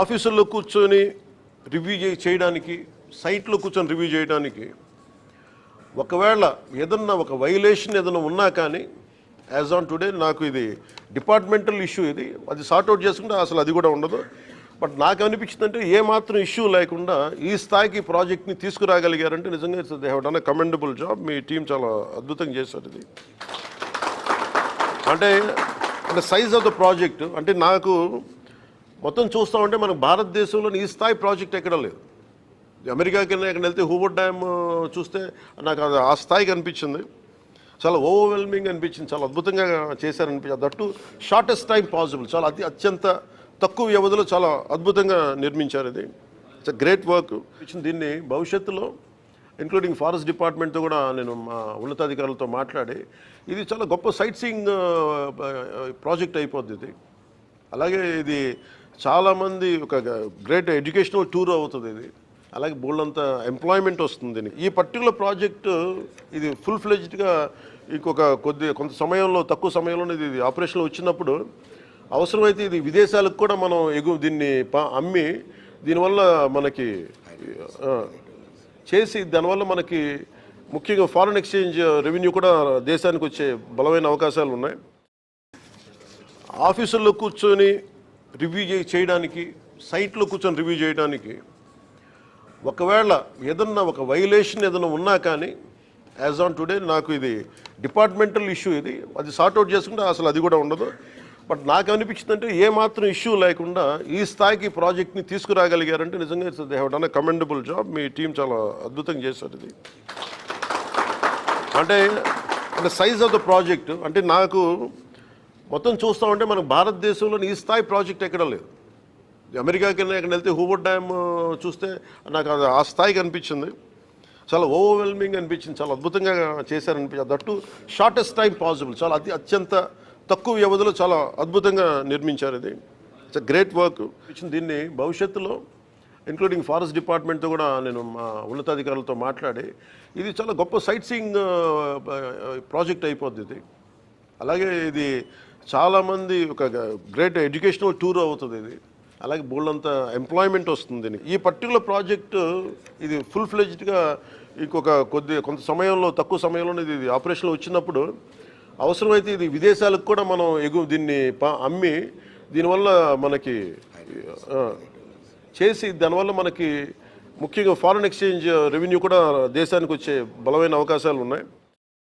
ఆఫీసుల్లో కూర్చొని రివ్యూ చేయడానికి, సైట్లో కూర్చొని రివ్యూ చేయడానికి ఒకవేళ ఏదన్నా ఒక వైలేషన్ ఏదైనా ఉన్నా కానీ యాజ్ ఆన్ టుడే నాకు ఇది డిపార్ట్మెంటల్ ఇష్యూ, ఇది అది సార్ట్అవుట్ చేసుకుంటే అసలు అది కూడా ఉండదు. బట్ నాకు అనిపించిందంటే ఏమాత్రం ఇష్యూ లేకుండా ఈ స్థాయికి ప్రాజెక్ట్ని తీసుకురాగలిగారంటే నిజంగా they have done a commendable job. Me team చాలా అద్భుతంగా చేశారు. ఇది అంటే సైజ్ ఆఫ్ ద ప్రాజెక్ట్ అంటే నాకు మొత్తం చూస్తామంటే మనకు భారతదేశంలో ఈ స్థాయి ప్రాజెక్ట్ ఎక్కడ లేదు. అమెరికాకి ఎక్కడ వెళ్తే హూవర్డ్ డ్యామ్ చూస్తే నాకు అది ఆ స్థాయికి అనిపించింది. చాలా ఓవర్వెల్మింగ్ అనిపించింది. చాలా అద్భుతంగా చేశారనిపించింది. That shortest time possible. చాలా అత్యంత తక్కువ వ్యవధిలో చాలా అద్భుతంగా నిర్మించారు. ఇది ఇట్స్ గ్రేట్ వర్క్. దీన్ని భవిష్యత్తులో ఇంక్లూడింగ్ ఫారెస్ట్ డిపార్ట్మెంట్తో కూడా నేను మా ఉన్నతాధికారులతో మాట్లాడి ఇది చాలా గొప్ప సైట్ సీయింగ్ ప్రాజెక్ట్ అయిపోద్ది. ఇది అలాగే ఇది చాలామంది ఒక గ్రేట్ ఎడ్యుకేషనల్ టూర్ అవుతుంది. ఇది అలాగే బోల్డంత ఎంప్లాయ్మెంట్ వస్తుంది. ఈ పర్టికులర్ ప్రాజెక్టు ఇది ఫుల్ ఫ్లెజ్డ్గా ఇంకొక కొంత సమయంలో, తక్కువ సమయంలోనే ఇది ఆపరేషన్లో వచ్చినప్పుడు అవసరమైతే ఇది విదేశాలకు కూడా మనం దీన్ని అమ్మి దీనివల్ల మనకి చేసి దానివల్ల మనకి ముఖ్యంగా ఫారెన్ ఎక్స్చేంజ్ రెవెన్యూ కూడా దేశానికి వచ్చే బలమైన అవకాశాలు ఉన్నాయి. ఆఫీసుల్లో కూర్చొని రివ్యూ చేయడానికి, సైట్లో కూర్చొని రివ్యూ చేయడానికి ఒకవేళ ఏదన్నా ఒక వైలేషన్ ఏదైనా ఉన్నా కానీ యాజ్ ఆన్ టుడే నాకు ఇది డిపార్ట్మెంటల్ ఇష్యూ, ఇది అది సార్ట్అవుట్ చేసుకుంటే అసలు అది కూడా ఉండదు. బట్ నాకు అనిపించిందంటే ఏమాత్రం ఇష్యూ లేకుండా ఈ స్థాయికి ప్రాజెక్ట్ని తీసుకురాగలిగారంటే నిజంగా they have done a commendable job. Me team చాలా అద్భుతంగా చేశారు. ఇది అంటే సైజ్ ఆఫ్ ద ప్రాజెక్ట్ అంటే నాకు మొత్తం చూస్తామంటే మనకు భారతదేశంలో ఈ స్థాయి ప్రాజెక్ట్ ఎక్కడ లేదు. అమెరికాకి ఎక్కడ వెళ్తే హూవర్డ్ డ్యామ్ చూస్తే నాకు అది ఆ స్థాయికి అనిపించింది. చాలా ఓవర్వెల్మింగ్ అనిపించింది. చాలా అద్భుతంగా చేశారనిపించింది. That shortest time possible. చాలా అత్యంత తక్కువ వ్యవధిలో చాలా అద్భుతంగా నిర్మించారు. ఇది ఇట్స్ గ్రేట్ వర్క్. దీన్ని భవిష్యత్తులో ఇంక్లూడింగ్ ఫారెస్ట్ డిపార్ట్మెంట్తో కూడా నేను మా ఉన్నతాధికారులతో మాట్లాడి ఇది చాలా గొప్ప సైట్ సీయింగ్ ప్రాజెక్ట్ అయిపోద్ది. ఇది అలాగే ఇది చాలామంది ఒక గ్రేట్ ఎడ్యుకేషనల్ టూర్ అవుతుంది. ఇది అలాగే బోల్డంత ఎంప్లాయ్మెంట్ వస్తుంది. ఈ పర్టికులర్ ప్రాజెక్టు ఇది ఫుల్ ఫ్లెజ్డ్గా ఇంకొక కొంత సమయంలో, తక్కువ సమయంలోనే ఇది ఆపరేషన్లో వచ్చినప్పుడు అవసరమైతే ఇది విదేశాలకు కూడా మనం దీన్ని అమ్మి దీనివల్ల మనకి చేసి దానివల్ల మనకి ముఖ్యంగా ఫారెన్ ఎక్స్చేంజ్ రెవెన్యూ కూడా దేశానికి వచ్చే బలమైన అవకాశాలు ఉన్నాయి.